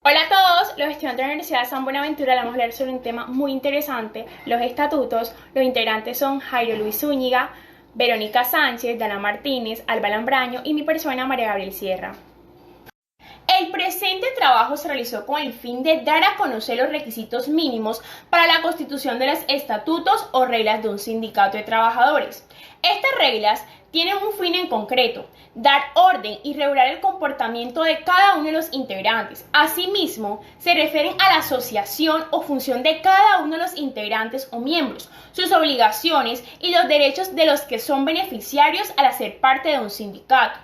Hola a todos, los estudiantes de la Universidad de San Buenaventura. Vamos a hablar sobre un tema muy interesante, los estatutos. Los integrantes son Jairo Luis Zúñiga, Verónica Sánchez, Dana Martínez, Alba Lambraño y mi persona, María Gabriel Sierra. El presente trabajo se realizó con el fin de dar a conocer los requisitos mínimos para la constitución de los estatutos o reglas de un sindicato de trabajadores. Estas reglas tienen un fin en concreto: dar orden y regular el comportamiento de cada uno de los integrantes. Asimismo, se refieren a la asociación o función de cada uno de los integrantes o miembros, sus obligaciones y los derechos de los que son beneficiarios al hacer parte de un sindicato.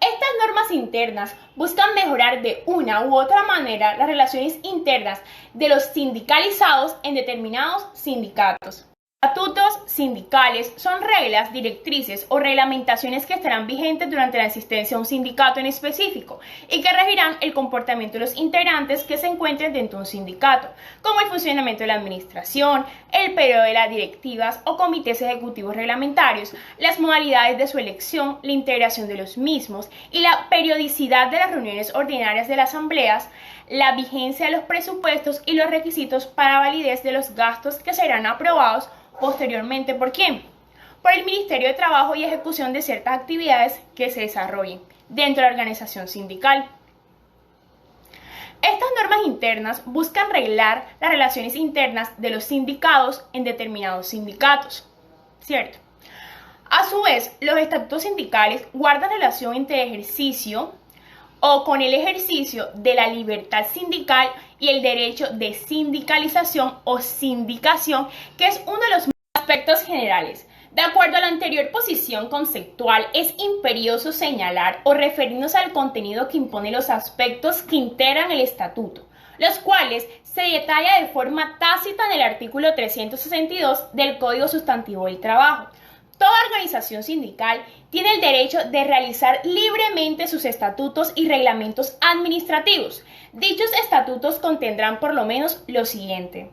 Estas normas internas buscan mejorar de una u otra manera las relaciones internas de los sindicalizados en determinados sindicatos. Estatutos sindicales son reglas, directrices o reglamentaciones que estarán vigentes durante la existencia de un sindicato en específico y que regirán el comportamiento de los integrantes que se encuentren dentro de un sindicato, como el funcionamiento de la administración, el periodo de las directivas o comités ejecutivos reglamentarios, las modalidades de su elección, la integración de los mismos y la periodicidad de las reuniones ordinarias de las asambleas, la vigencia de los presupuestos y los requisitos para validez de los gastos que serán aprobados posteriormente. ¿Por quién? Por el Ministerio de Trabajo y ejecución de ciertas actividades que se desarrollen dentro de la organización sindical. Estas normas internas buscan reglar las relaciones internas de los sindicados en determinados sindicatos, ¿cierto? A su vez, los estatutos sindicales guardan relación entre el ejercicio o con el ejercicio de la libertad sindical y el derecho de sindicalización o sindicación, que es uno de los aspectos generales. De acuerdo a la anterior posición conceptual, es imperioso señalar o referirnos al contenido que impone los aspectos que integran el estatuto, los cuales se detalla de forma tácita en el artículo 362 del Código Sustantivo del Trabajo. Toda organización sindical tiene el derecho de realizar libremente sus estatutos y reglamentos administrativos. Dichos estatutos contendrán por lo menos lo siguiente.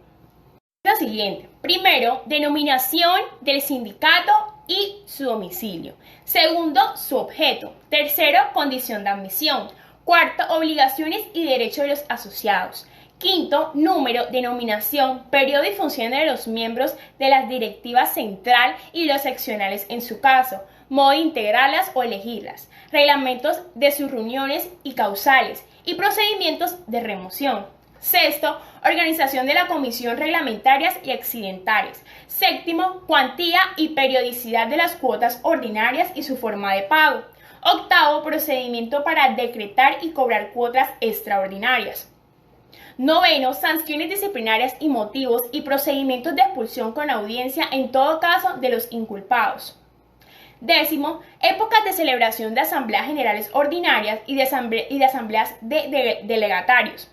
Primero, denominación del sindicato y su domicilio. Segundo, su objeto. Tercero, condición de admisión. Cuarto, obligaciones y derechos de los asociados. Quinto, número, denominación, periodo y funciones de los miembros de las directivas central y los seccionales en su caso, modo de integrarlas o elegirlas, reglamentos de sus reuniones y causales y procedimientos de remoción. Sexto, organización de la comisión reglamentarias y accidentales. Séptimo, cuantía y periodicidad de las cuotas ordinarias y su forma de pago. Octavo, procedimiento para decretar y cobrar cuotas extraordinarias. Noveno, sanciones disciplinarias y motivos y procedimientos de expulsión con audiencia en todo caso de los inculpados. Décimo, épocas de celebración de asambleas generales ordinarias y de asambleas de delegatarios.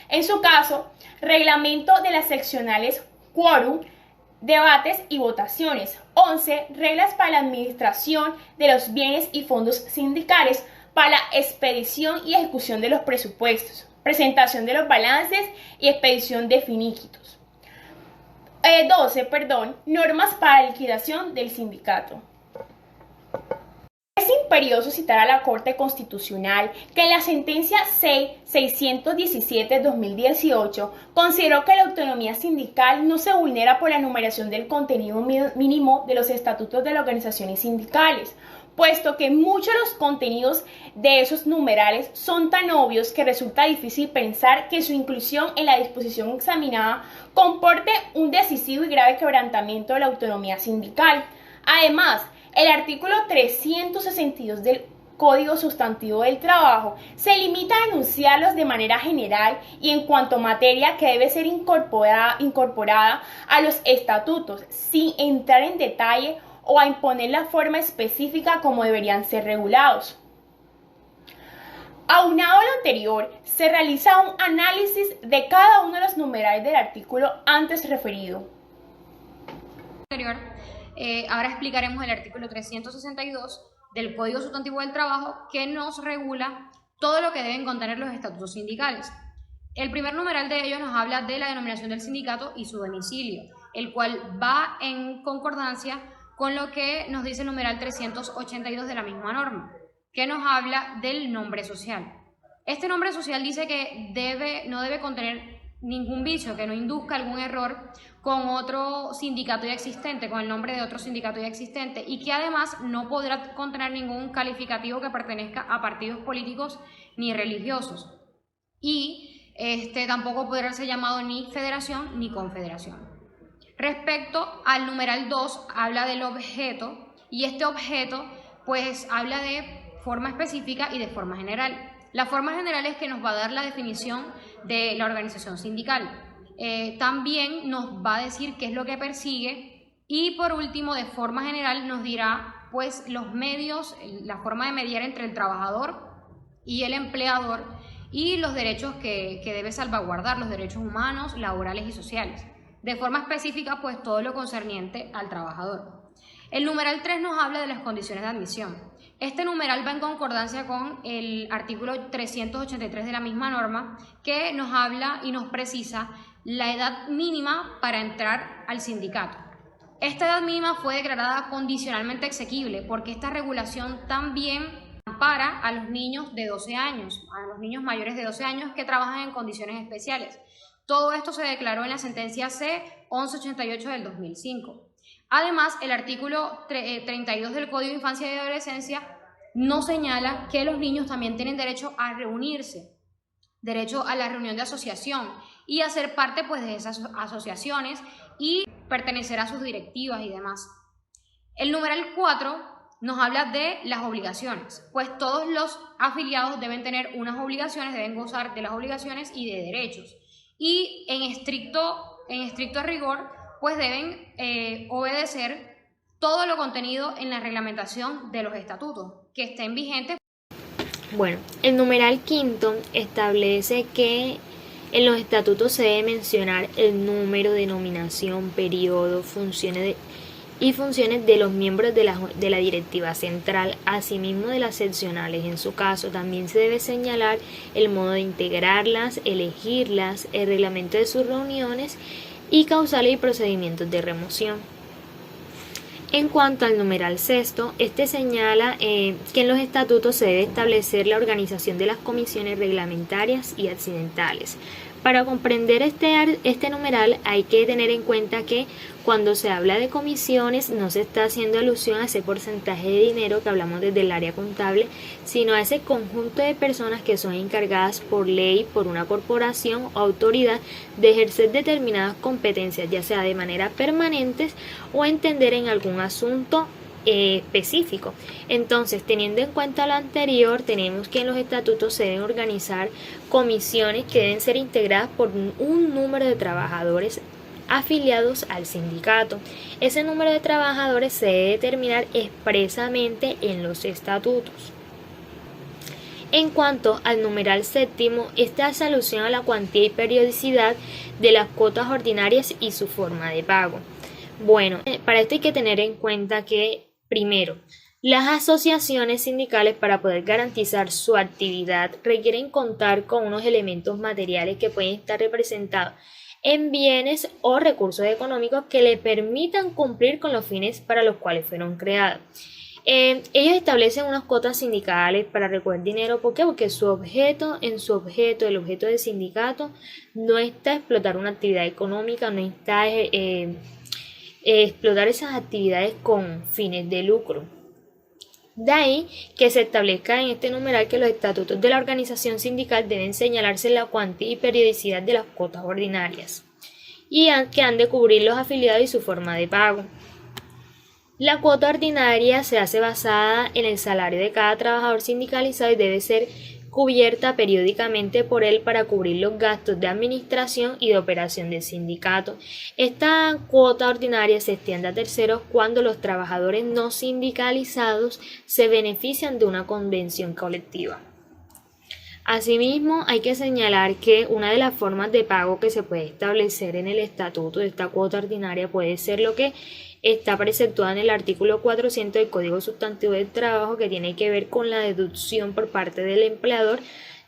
En su caso, reglamento de las seccionales, quórum, debates y votaciones. 11. Reglas para la administración de los bienes y fondos sindicales, para la expedición y ejecución de los presupuestos, presentación de los balances y expedición de finiquitos. 12. Normas para la liquidación del sindicato. Es imperioso citar a la Corte Constitucional que en la sentencia C-617-2018 consideró que la autonomía sindical no se vulnera por la enumeración del contenido mínimo de los estatutos de las organizaciones sindicales, puesto que muchos de los contenidos de esos numerales son tan obvios que resulta difícil pensar que su inclusión en la disposición examinada comporte un decisivo y grave quebrantamiento de la autonomía sindical. Además, el artículo 362 del Código Sustantivo del Trabajo se limita a enunciarlos de manera general y en cuanto a materia que debe ser incorporada a los estatutos, sin entrar en detalle o a imponer la forma específica como deberían ser regulados. Aunado a lo anterior, se realiza un análisis de cada uno de los numerales del artículo antes referido. Ahora explicaremos el artículo 362 del Código Sustantivo del Trabajo, que nos regula todo lo que deben contener los estatutos sindicales. El primer numeral de ellos nos habla de la denominación del sindicato y su domicilio, el cual va en concordancia con lo que nos dice el numeral 382 de la misma norma, que nos habla del nombre social. Este nombre social dice que no debe contener ningún vicio, que no induzca algún error con otro sindicato ya existente, con el nombre de otro sindicato ya existente, y que además no podrá contener ningún calificativo que pertenezca a partidos políticos ni religiosos. Y tampoco podrá ser llamado ni federación ni confederación. Respecto al numeral 2, habla del objeto, y este objeto pues habla de forma específica y de forma general. La forma general es que nos va a dar la definición de la organización sindical. También nos va a decir qué es lo que persigue, y por último, de forma general, nos dirá pues los medios, la forma de mediar entre el trabajador y el empleador, y los derechos que debe salvaguardar, los derechos humanos, laborales y sociales. De forma específica, pues todo lo concerniente al trabajador. El numeral 3 nos habla de las condiciones de admisión. Este numeral va en concordancia con el artículo 383 de la misma norma, que nos habla y nos precisa la edad mínima para entrar al sindicato. Esta edad mínima fue declarada condicionalmente exequible porque esta regulación también ampara a los niños de 12 años, a los niños mayores de 12 años que trabajan en condiciones especiales. Todo esto se declaró en la sentencia C-1188 del 2005. Además, el artículo 32 del Código de Infancia y Adolescencia nos señala que los niños también tienen derecho a reunirse, derecho a la reunión de asociación y a ser parte pues, de esas asociaciones y pertenecer a sus directivas y demás. El numeral 4 nos habla de las obligaciones, pues todos los afiliados deben tener unas obligaciones, deben gozar de las obligaciones y de derechos. Y en estricto rigor, pues deben obedecer todo lo contenido en la reglamentación de los estatutos que estén vigentes. Bueno, el numeral 5 establece que en los estatutos se debe mencionar el número, denominación, periodo, funciones de los miembros de la directiva central, asimismo de las seccionales. En su caso, también se debe señalar el modo de integrarlas, elegirlas, el reglamento de sus reuniones y causales y procedimientos de remoción. En cuanto al numeral 6, este señala que en los estatutos se debe establecer la organización de las comisiones reglamentarias y accidentales. Para comprender este numeral hay que tener en cuenta que cuando se habla de comisiones no se está haciendo alusión a ese porcentaje de dinero que hablamos desde el área contable, sino a ese conjunto de personas que son encargadas por ley, por una corporación o autoridad de ejercer determinadas competencias, ya sea de manera permanente o entender en algún asunto específico. Entonces, teniendo en cuenta lo anterior, tenemos que en los estatutos se deben organizar comisiones que deben ser integradas por un número de trabajadores afiliados al sindicato. Ese número de trabajadores se debe determinar expresamente en los estatutos. En cuanto al numeral 7, este hace alusión a la cuantía y periodicidad de las cuotas ordinarias y su forma de pago. Bueno, para esto hay que tener en cuenta que primero, las asociaciones sindicales para poder garantizar su actividad requieren contar con unos elementos materiales que pueden estar representados en bienes o recursos económicos que le permitan cumplir con los fines para los cuales fueron creados. Ellos establecen unas cuotas sindicales para recoger dinero. ¿Por qué? Porque el objeto del sindicato no está explotar una actividad económica, no está explotar esas actividades con fines de lucro. De ahí que se establezca en este numeral que los estatutos de la organización sindical deben señalarse la cuantía y periodicidad de las cuotas ordinarias y que han de cubrir los afiliados y su forma de pago. La cuota ordinaria se hace basada en el salario de cada trabajador sindicalizado y debe ser cubierta periódicamente por él para cubrir los gastos de administración y de operación del sindicato. Esta cuota ordinaria se extiende a terceros cuando los trabajadores no sindicalizados se benefician de una convención colectiva. Asimismo, hay que señalar que una de las formas de pago que se puede establecer en el estatuto de esta cuota ordinaria puede ser lo que está preceptuada en el artículo 400 del Código Sustantivo del Trabajo, que tiene que ver con la deducción por parte del empleador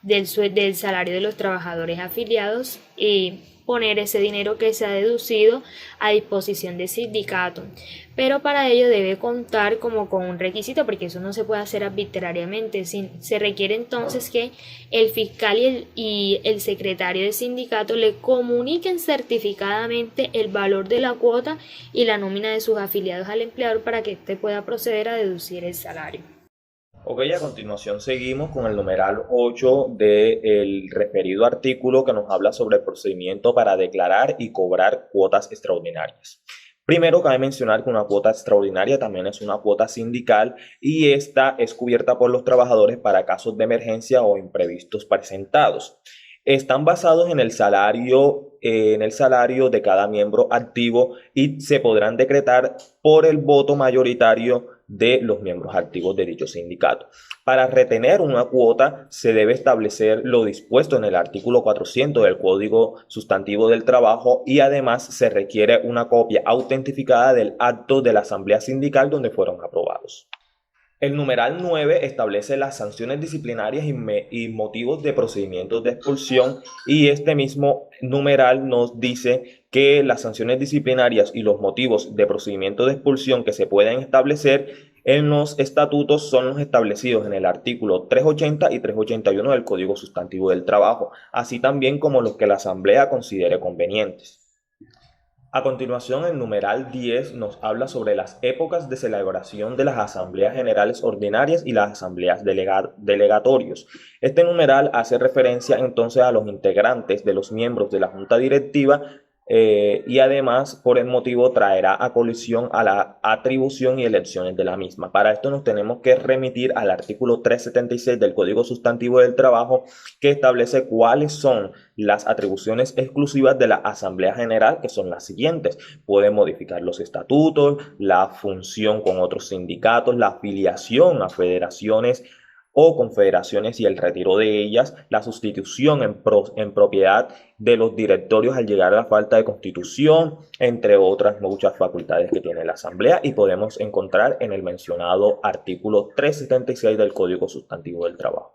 del salario de los trabajadores afiliados y poner ese dinero que se ha deducido a disposición del sindicato. Pero para ello debe contar como con un requisito, porque eso no se puede hacer arbitrariamente. Se requiere entonces que el fiscal y el secretario del sindicato le comuniquen certificadamente el valor de la cuota y la nómina de sus afiliados al empleador para que éste pueda proceder a deducir el salario. Ok, a continuación seguimos con el numeral 8 del referido artículo que nos habla sobre el procedimiento para declarar y cobrar cuotas extraordinarias. Primero, cabe mencionar que una cuota extraordinaria también es una cuota sindical y esta es cubierta por los trabajadores para casos de emergencia o imprevistos presentados. Están basados en el salario de cada miembro activo y se podrán decretar por el voto mayoritario de los miembros activos de dicho sindicato. Para retener una cuota se debe establecer lo dispuesto en el artículo 400 del Código Sustantivo del Trabajo y además se requiere una copia autentificada del acto de la Asamblea Sindical donde fueron aprobados. El numeral 9 establece las sanciones disciplinarias y motivos de procedimientos de expulsión y este mismo numeral nos dice que las sanciones disciplinarias y los motivos de procedimiento de expulsión que se pueden establecer en los estatutos son los establecidos en el artículo 380 y 381 del Código Sustantivo del Trabajo, así también como los que la Asamblea considere convenientes. A continuación, el numeral 10 nos habla sobre las épocas de celebración de las asambleas generales ordinarias y las asambleas delegatorios. Este numeral hace referencia entonces a los integrantes de los miembros de la junta directiva y además por el motivo traerá a colisión a la atribución y elecciones de la misma. Para esto nos tenemos que remitir al artículo 376 del Código Sustantivo del Trabajo que establece cuáles son las atribuciones exclusivas de la Asamblea General, que son las siguientes. Puede modificar los estatutos, la función con otros sindicatos, la afiliación a federaciones o confederaciones y el retiro de ellas, la sustitución en propiedad de los directorios al llegar a la falta de constitución, entre otras muchas facultades que tiene la Asamblea y podemos encontrar en el mencionado artículo 376 del Código Sustantivo del Trabajo.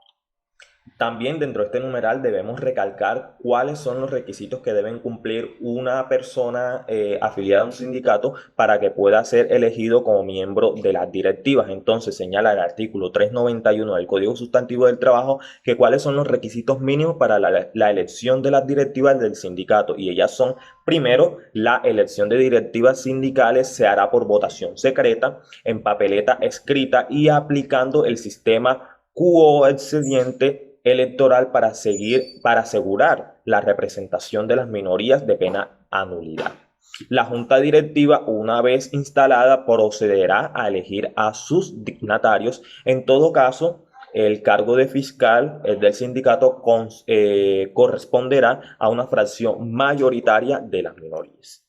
También dentro de este numeral debemos recalcar cuáles son los requisitos que deben cumplir una persona afiliada a un sindicato para que pueda ser elegido como miembro de las directivas. Entonces señala el artículo 391 del Código Sustantivo del Trabajo que cuáles son los requisitos mínimos para la elección de las directivas del sindicato y ellas son: primero, la elección de directivas sindicales se hará por votación secreta, en papeleta escrita y aplicando el sistema coexpediente electoral para asegurar la representación de las minorías de pena nulidad. La junta directiva, una vez instalada, procederá a elegir a sus dignatarios. En todo caso, el cargo de fiscal del sindicato corresponderá a una fracción mayoritaria de las minorías.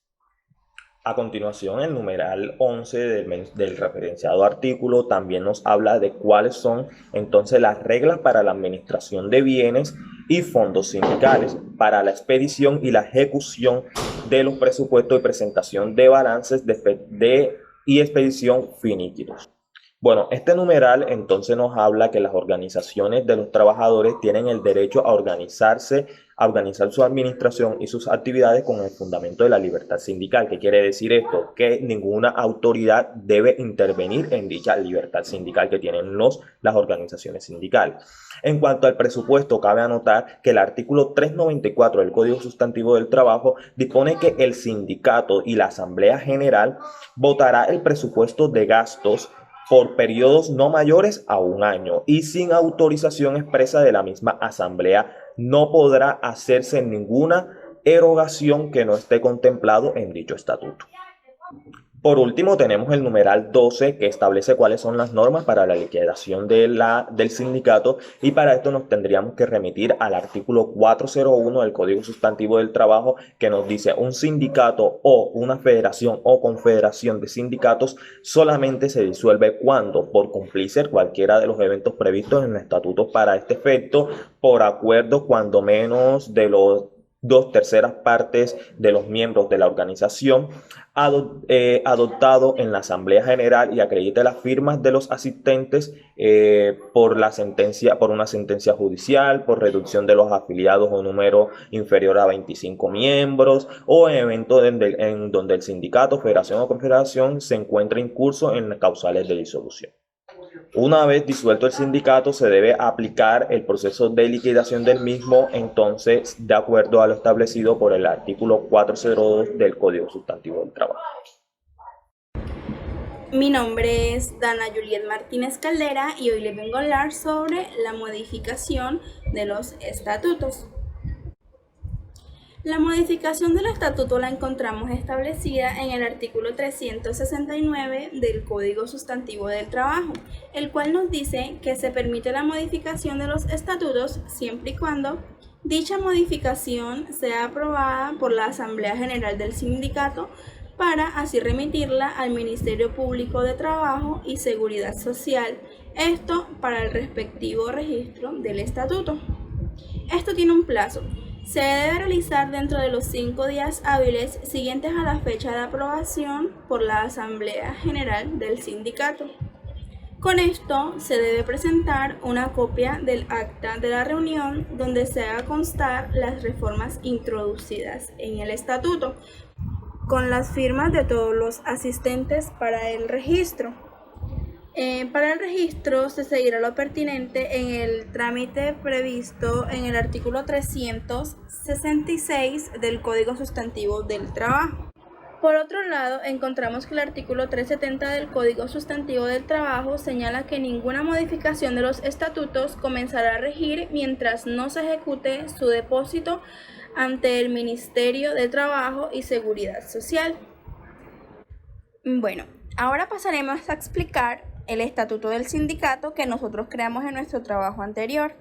A continuación, el numeral 11 del referenciado artículo también nos habla de cuáles son entonces las reglas para la administración de bienes y fondos sindicales, para la expedición y la ejecución de los presupuestos y presentación de balances y expedición finiquitos. Bueno, este numeral entonces nos habla que las organizaciones de los trabajadores tienen el derecho a organizar su administración y sus actividades con el fundamento de la libertad sindical. ¿Qué quiere decir esto? Que ninguna autoridad debe intervenir en dicha libertad sindical que tienen las organizaciones sindicales. En cuanto al presupuesto, cabe anotar que el artículo 394 del Código Sustantivo del Trabajo dispone que el sindicato y la Asamblea General votará el presupuesto de gastos por periodos no mayores a un año y sin autorización expresa de la misma asamblea no podrá hacerse ninguna erogación que no esté contemplado en dicho estatuto. Por último, tenemos el numeral 12 que establece cuáles son las normas para la liquidación del sindicato y para esto nos tendríamos que remitir al artículo 401 del Código Sustantivo del Trabajo que nos dice: un sindicato o una federación o confederación de sindicatos solamente se disuelve cuando, por cumplirse cualquiera de los eventos previstos en el estatuto para este efecto, por acuerdo cuando menos de 2/3 de los miembros de la organización adoptado en la Asamblea General y acredite las firmas de los asistentes por una sentencia judicial, por reducción de los afiliados a un número inferior a 25 miembros o en eventos en donde el sindicato, federación o confederación se encuentre incurso en causales de disolución. Una vez disuelto el sindicato, se debe aplicar el proceso de liquidación del mismo, entonces, de acuerdo a lo establecido por el artículo 402 del Código Sustantivo del Trabajo. Mi nombre es Dana Juliet Martínez Caldera y hoy les vengo a hablar sobre la modificación de los estatutos. La modificación del estatuto la encontramos establecida en el artículo 369 del Código Sustantivo del Trabajo, el cual nos dice que se permite la modificación de los estatutos siempre y cuando dicha modificación sea aprobada por la Asamblea General del Sindicato para así remitirla al Ministerio Público de Trabajo y Seguridad Social, esto para el respectivo registro del estatuto. Esto tiene un plazo. Se debe realizar dentro de los 5 días hábiles siguientes a la fecha de aprobación por la Asamblea General del Sindicato. Con esto se debe presentar una copia del acta de la reunión donde se haga constar las reformas introducidas en el estatuto, con las firmas de todos los asistentes para el registro. Para el registro se seguirá lo pertinente en el trámite previsto en el artículo 366 del Código Sustantivo del Trabajo. Por otro lado, encontramos que el artículo 370 del Código Sustantivo del Trabajo señala que ninguna modificación de los estatutos comenzará a regir mientras no se ejecute su depósito ante el Ministerio de Trabajo y Seguridad Social. Bueno, ahora pasaremos a explicar el estatuto del sindicato que nosotros creamos en nuestro trabajo anterior.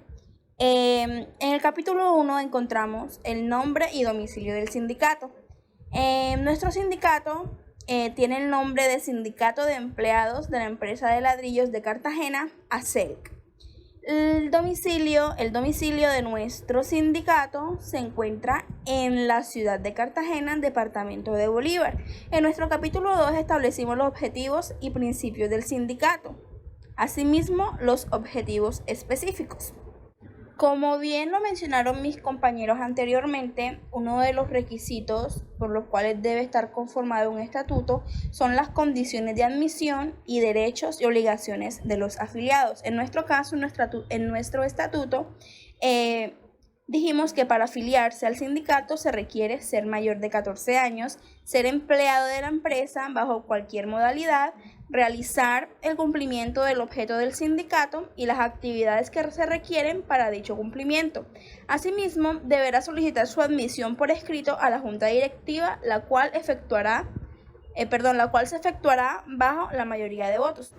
En el capítulo 1 encontramos el nombre y domicilio del sindicato. Nuestro sindicato tiene el nombre de Sindicato de Empleados de la Empresa de Ladrillos de Cartagena, ASELC. El domicilio de nuestro sindicato se encuentra en la ciudad de Cartagena, departamento de Bolívar. En nuestro capítulo 2 establecimos los objetivos y principios del sindicato, asimismo los objetivos específicos. Como bien lo mencionaron mis compañeros anteriormente, uno de los requisitos por los cuales debe estar conformado un estatuto son las condiciones de admisión y derechos y obligaciones de los afiliados. En nuestro caso, en nuestro estatuto, dijimos que para afiliarse al sindicato se requiere ser mayor de 14 años, ser empleado de la empresa bajo cualquier modalidad, realizar el cumplimiento del objeto del sindicato y las actividades que se requieren para dicho cumplimiento. Asimismo, deberá solicitar su admisión por escrito a la Junta Directiva, la cual se efectuará bajo la mayoría de votos.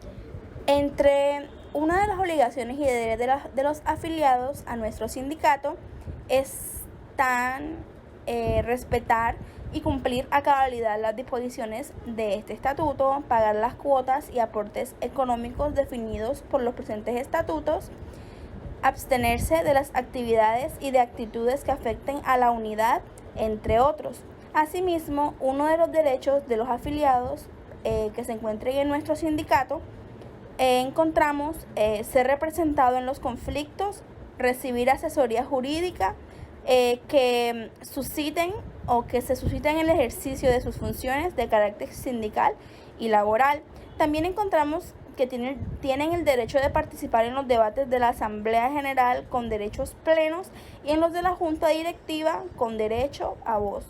Entre una de las obligaciones y deberes de los afiliados a nuestro sindicato están respetar y cumplir a cabalidad las disposiciones de este estatuto, pagar las cuotas y aportes económicos definidos por los presentes estatutos, abstenerse de las actividades y de actitudes que afecten a la unidad, entre otros. Asimismo, uno de los derechos de los afiliados que se encuentren en nuestro sindicato encontramos ser representado en los conflictos, recibir asesoría jurídica que susciten o que se susciten en el ejercicio de sus funciones de carácter sindical y laboral. También encontramos que tienen el derecho de participar en los debates de la Asamblea General con derechos plenos y en los de la Junta Directiva con derecho a voz.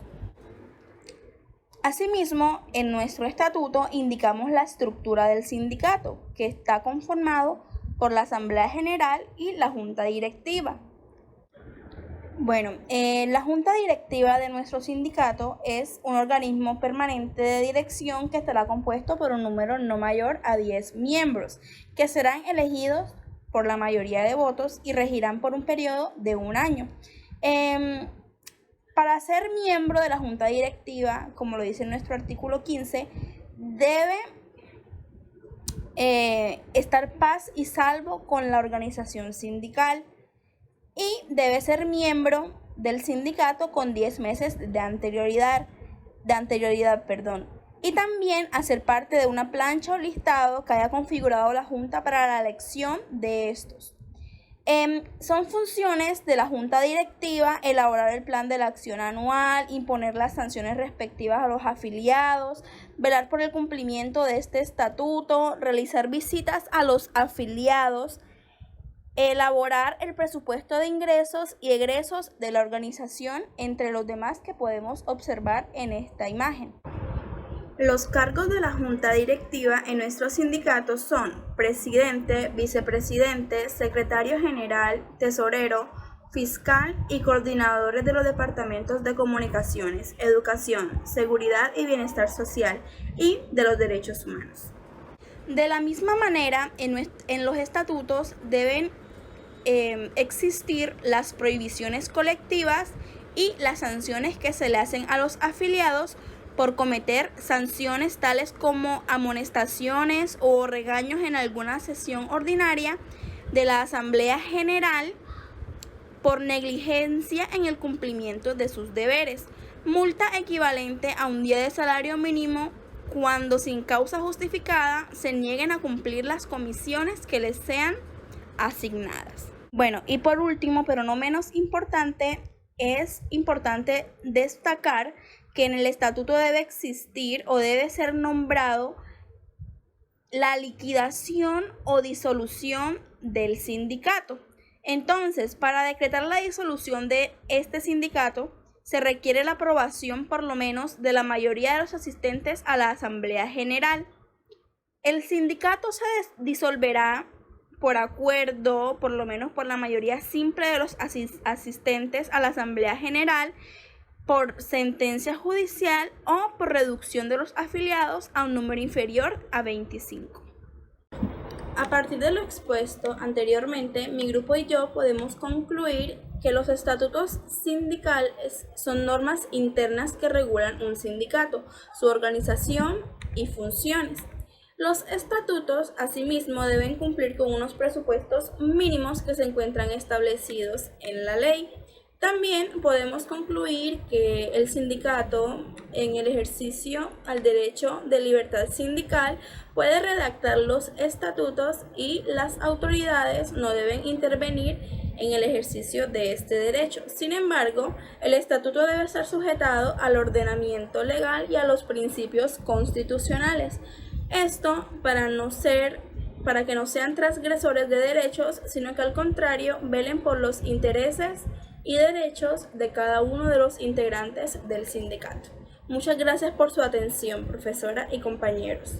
Asimismo, en nuestro estatuto indicamos la estructura del sindicato, que está conformado por la Asamblea General y la Junta Directiva. Bueno, la Junta Directiva de nuestro sindicato es un organismo permanente de dirección que estará compuesto por un número no mayor a 10 miembros, que serán elegidos por la mayoría de votos y regirán por un periodo de 1 año. Para ser miembro de la Junta Directiva, como lo dice nuestro artículo 15, debe estar paz y salvo con la organización sindical y debe ser miembro del sindicato con 10 meses de anterioridad, y también hacer parte de una plancha o listado que haya configurado la Junta para la elección de estos. Son funciones de la Junta Directiva elaborar el plan de la acción anual, imponer las sanciones respectivas a los afiliados, velar por el cumplimiento de este estatuto, realizar visitas a los afiliados, elaborar el presupuesto de ingresos y egresos de la organización, entre los demás que podemos observar en esta imagen. Los cargos de la Junta Directiva en nuestro sindicato son presidente, vicepresidente, secretario general, tesorero, fiscal y coordinadores de los departamentos de comunicaciones, educación, seguridad y bienestar social y de los derechos humanos. De la misma manera, en los estatutos deben existir las prohibiciones colectivas y las sanciones que se le hacen a los afiliados por cometer sanciones tales como amonestaciones o regaños en alguna sesión ordinaria de la Asamblea General por negligencia en el cumplimiento de sus deberes, multa equivalente a un día de salario mínimo cuando sin causa justificada se nieguen a cumplir las comisiones que les sean asignadas. Bueno, y por último, pero no menos importante, es importante destacar que en el estatuto debe existir o debe ser nombrado la liquidación o disolución del sindicato. Entonces, para decretar la disolución de este sindicato, se requiere la aprobación por lo menos de la mayoría de los asistentes a la Asamblea General. El sindicato se disolverá por acuerdo, por lo menos por la mayoría simple de los asistentes a la Asamblea General, por sentencia judicial o por reducción de los afiliados a un número inferior a 25. A partir de lo expuesto anteriormente, mi grupo y yo podemos concluir que los estatutos sindicales son normas internas que regulan un sindicato, su organización y funciones. Los estatutos, asimismo, deben cumplir con unos presupuestos mínimos que se encuentran establecidos en la ley. También podemos concluir que el sindicato, en el ejercicio al derecho de libertad sindical, puede redactar los estatutos y las autoridades no deben intervenir en el ejercicio de este derecho. Sin embargo, el estatuto debe estar sujetado al ordenamiento legal y a los principios constitucionales. Esto para que no sean transgresores de derechos, sino que al contrario velen por los intereses y derechos de cada uno de los integrantes del sindicato. Muchas gracias por su atención, profesora y compañeros.